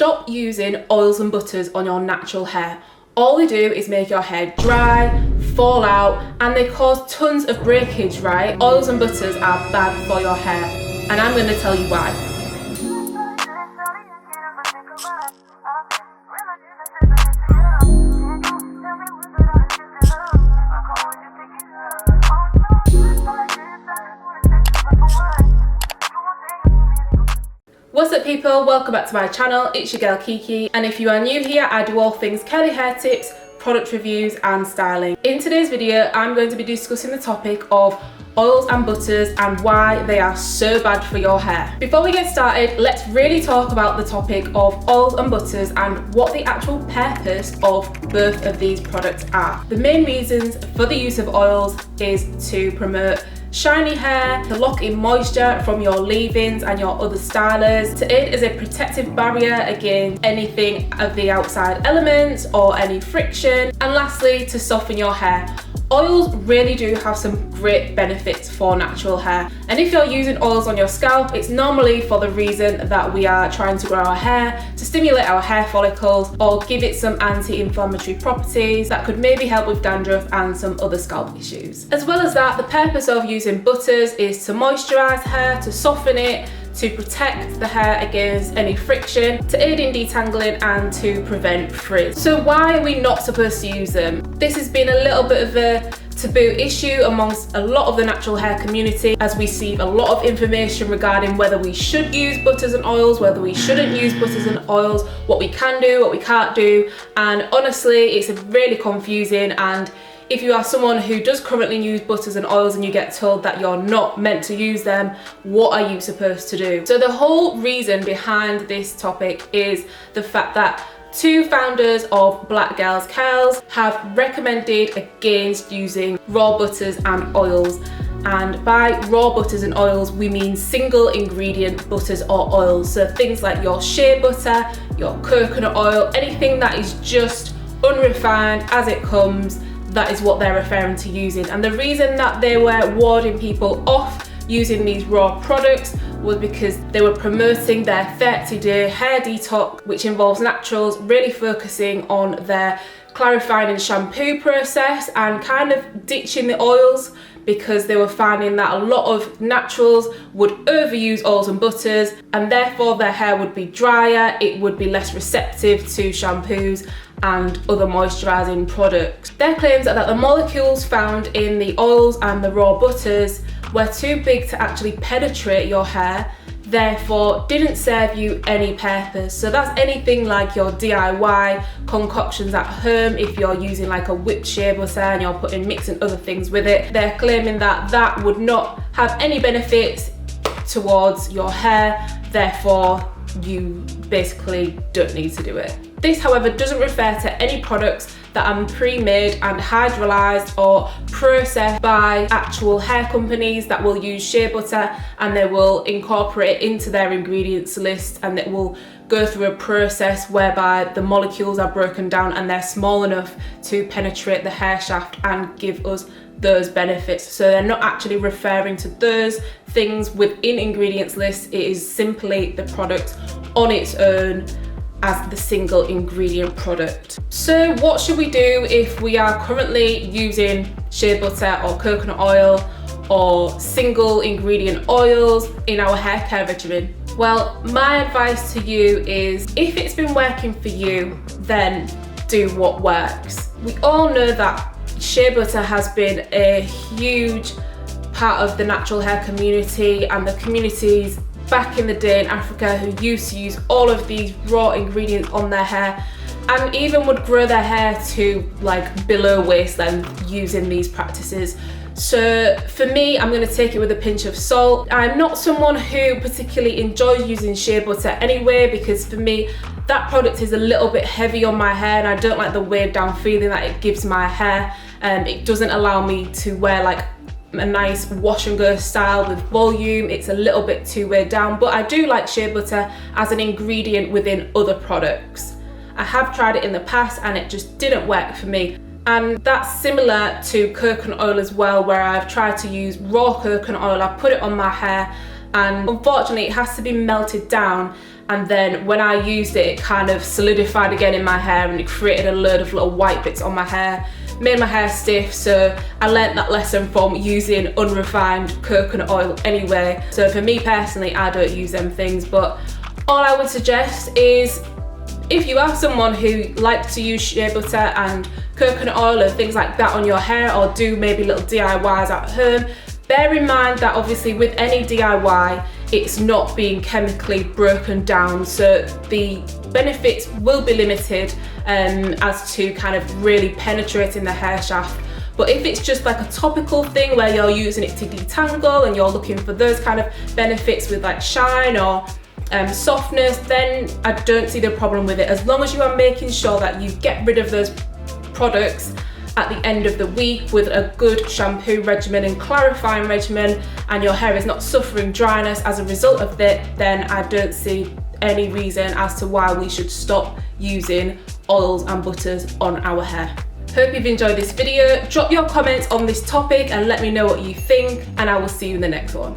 stop using oils and butters on your natural hair. All they do is make your hair dry, fall out, and they cause tons of breakage, right? Oils and butters are bad for your hair, and I'm going to tell you why. What's up people, welcome back to my channel. It's your girl Kiki, and if you are new here, I do all things curly hair tips, product reviews and styling. In today's video I'm going to be discussing the topic of oils and butters and why they are so bad for your hair. Before we get started, let's really talk about the topic of oils and butters and what the actual purpose of both of these products are. The main reasons for the use of oils is to promote shiny hair, to lock in moisture from your leave-ins and your other stylers, to aid as a protective barrier against anything of the outside elements or any friction, and lastly to soften your hair. Oils really do have some great benefits for natural hair, and if you're using oils on your scalp, it's normally for the reason that we are trying to grow our hair, to stimulate our hair follicles, or give it some anti-inflammatory properties that could maybe help with dandruff and some other scalp issues. As well as that, the purpose of using butters is to moisturize hair, to soften it, to protect the hair against any friction, to aid in detangling and to prevent frizz. So why are we not supposed to use them? This has been a little bit of a taboo issue amongst a lot of the natural hair community, as we see a lot of information regarding whether we should use butters and oils, whether we shouldn't use butters and oils, what we can do, what we can't do, and honestly it's really confusing. And if you are someone who does currently use butters and oils and you get told that you're not meant to use them, what are you supposed to do? So the whole reason behind this topic is the fact that two founders of Black Girls Curls have recommended against using raw butters and oils. And by raw butters and oils, we mean single ingredient butters or oils. So things like your shea butter, your coconut oil, anything that is just unrefined as it comes, that is what they're referring to using. And the reason that they were warding people off using these raw products was because they were promoting their 30-day hair detox, which involves naturals, really focusing on their clarifying and shampoo process and kind of ditching the oils, because they were finding that a lot of naturals would overuse oils and butters and therefore their hair would be drier, it would be less receptive to shampoos and other moisturising products. Their claims are that the molecules found in the oils and the raw butters were too big to actually penetrate your hair, therefore didn't serve you any purpose. So that's anything like your DIY concoctions at home. If you're using like a whipped shea butter and you're mixing other things with it, they're claiming that that would not have any benefits towards your hair, therefore you basically don't need to do it. This, however, doesn't refer to any products that are pre-made and hydrolyzed or processed by actual hair companies that will use shea butter and they will incorporate it into their ingredients list, and it will go through a process whereby the molecules are broken down and they're small enough to penetrate the hair shaft and give us those benefits. So they're not actually referring to those things within ingredients list. It is simply the product on its own as the single ingredient product. So what should we do if we are currently using shea butter or coconut oil or single ingredient oils in our hair care regimen? Well, my advice to you is, if it's been working for you, then do what works. We all know that shea butter has been a huge part of the natural hair community and the communities back in the day in Africa who used to use all of these raw ingredients on their hair and even would grow their hair to like below waist length using these practices. So for me, I'm going to take it with a pinch of salt. I'm not someone who particularly enjoys using shea butter anyway, because for me that product is a little bit heavy on my hair and I don't like the weighed down feeling that it gives my hair. It doesn't allow me to wear like a nice wash and go style with volume. It's a little bit too weighed down, but I do like shea butter as an ingredient within other products. I have tried it in the past and it just didn't work for me. And that's similar to coconut oil as well, where I've tried to use raw coconut oil, I put it on my hair and unfortunately it has to be melted down and then when I used it, it kind of solidified again in my hair, and it created a load of little white bits on my hair, made my hair stiff. So I learnt that lesson from using unrefined coconut oil anyway. So for me personally, I don't use them things, but all I would suggest is, if you are someone who likes to use shea butter and coconut oil and things like that on your hair, or do maybe little DIYs at home, bear in mind that obviously with any DIY, it's not being chemically broken down, so the benefits will be limited as to kind of really penetrating the hair shaft. But if it's just like a topical thing where you're using it to detangle and you're looking for those kind of benefits with like shine or softness, then I don't see the problem with it, as long as you are making sure that you get rid of those products at the end of the week with a good shampoo regimen and clarifying regimen, and your hair is not suffering dryness as a result of it, then I don't see any reason as to why we should stop using oils and butters on our hair. Hope you've enjoyed this video. Drop your comments on this topic and let me know what you think, and I will see you in the next one.